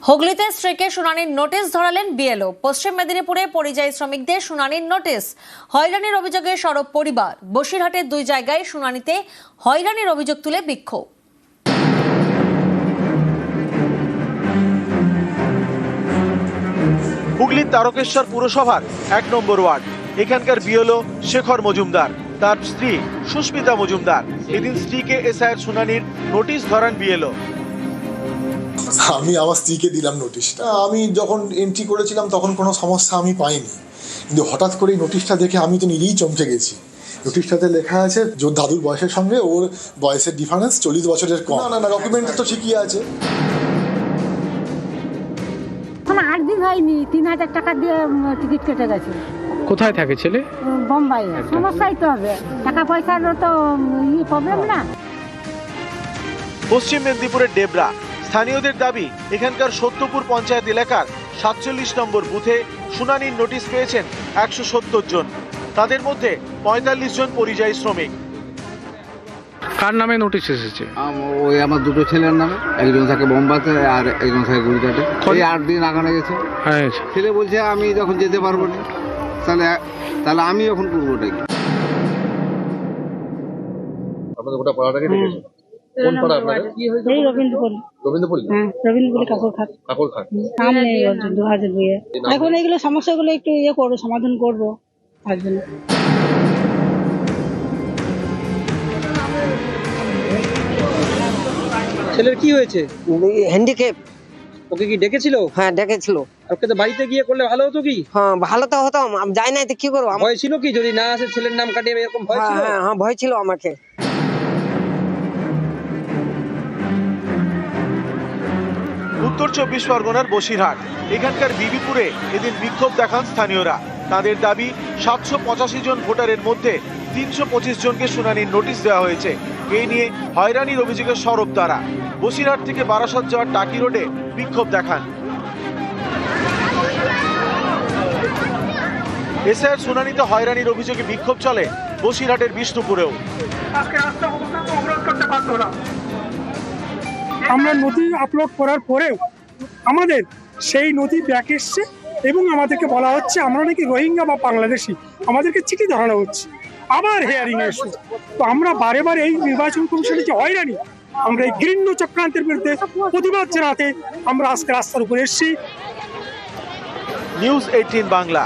হুগলিতে স্ট্রাইকে শুনানির নোটিশ ধরালেন বিএলও। পশ্চিম মেদিনীপুরে পরিযায়ী শ্রমিকদের শুনানির নোটিশ। হয়রানির অভিযোগে সরব পরিবার। বসিরহাটের দুই জায়গায় শুনানিতে হয়রানির অভিযোগ তুলে বিক্ষোভ। হুগলির তারকেশ্বর পুরসভার ১ নম্বর ওয়ার্ড। এখানকার বিএলও শেখর মজুমদার, তার স্ত্রী সুস্মিতা মজুমদার এদিন স্ত্রীকে এসআইয়ের শুনানির নোটিশ ধরান বিএলও। আমি আমার স্ত্রীকে দিলাম নোটিশটা। আমি যখন এন্ট্রি করেছিলাম তখন কোনো সমস্যা আমি পাইনি, কিন্তু হঠাৎ করে এই নোটিশটা দেখে আমি তো নিজেই চমকে গেছি। নোটিশটাতে লেখা আছে যে দাদুর বয়সের সঙ্গে ওর বয়সের ডিফারেন্স 40 বছরের কম। না ডকুমেন্ট তো ঠিকই আছে। আমার 8 দিন হয়নি, 3000 টাকা দিয়ে টিকিট কেটে গেছে। কোথায় থাকে ছেলে? বোম্বাইয়ে। সমস্যাই তো হবে, টাকা পয়সার তো প্রবলেম না। পশ্চিম মেদিনীপুরের ডেবরা। স্থানীয়দের দাবি, এখানকার সত্যপুর পঞ্চায়েত এলাকার 47 নম্বর বুথে শুনানির নোটিশ পেয়েছেন 170 জন। তাদের মধ্যে 45 জন পরিযায়ী শ্রমিক। কার নামে নোটিশ এসেছে? ওই আমার দুটো ছেলের নামে, একজন থাকে বোম্বাইতে আর একজন থাকে গুজরাটে। এই 8 দিন আগানো গেছে। হ্যাঁ, ছেলে বলছে আমি যখন যেতে পারবো না, তাহলে আমি এখন করবো ওটাকে। আপনাদের গোটা পাড়াটাকে দেখেছেন? কোন পাড়া আপনাদের? এই রবীন্দ্রপুর। রবীন্দ্রপুর? হ্যাঁ, রবীন্দ্রপুরে কাকরখাত। কাকরখাত। সামনে 2002 এখন এইগুলো সমস্যাগুলো একটু করবো, সমাধান করবো তার জন্য। ছেলের কি হয়েছে? হ্যান্ডিক্যাপ। ওকে কি ডেকেছিল? হ্যাঁ ডেকেছিল। ওকে তো বাড়িতে গিয়ে করলে ভালো হতো কি? হ্যাঁ ভালো তো হতো, আমি যাই নাই তো কি করবো। ভয় ছিল কি যদি না আসে ছেলের নাম কাটিয়ে এরকম ভয় ছিল? হ্যাঁ ভয় ছিল আমাকে। উত্তর 24 পরগনার বসিরহাট। এখানকার বিবিপুরে এদিন বিক্ষোভ দেখান স্থানীয়রা। তাদের দাবি, 785 জন ভোটারের মধ্যে 325 জনকে শুনানির নোটিশ দেওয়া হয়েছে। এই নিয়ে হয়রানির অভিযোগে সরব তারা। বসিরহাট থেকে বারাসাত যাওয়ার টাকি রোডে বিক্ষোভ দেখান। এসআইয়ের শুনানিতে হয়রানির অভিযোগে বিক্ষোভ চলে বসিরহাটের বিষ্ণুপুরেও। আমরা নথি আপলোড করার পরেও আমাদের সেই নথি ব্যাক এসছে এবং আমাদেরকে বলা হচ্ছে আমরা নাকি রোহিঙ্গা বা বাংলাদেশি, আমাদেরকে চিঠি ধরানো হচ্ছে। আবার হিয়ারিং এসছে। তো আমরা বারে বারে এই নির্বাচন কমিশনের যে হয়রানি, আমরা এই ঘৃণ্য চক্রান্তের বিরুদ্ধে প্রতিবাদ জানাতে আমরা আজকে রাস্তার উপরে এসেছি। নিউজ 18 বাংলা।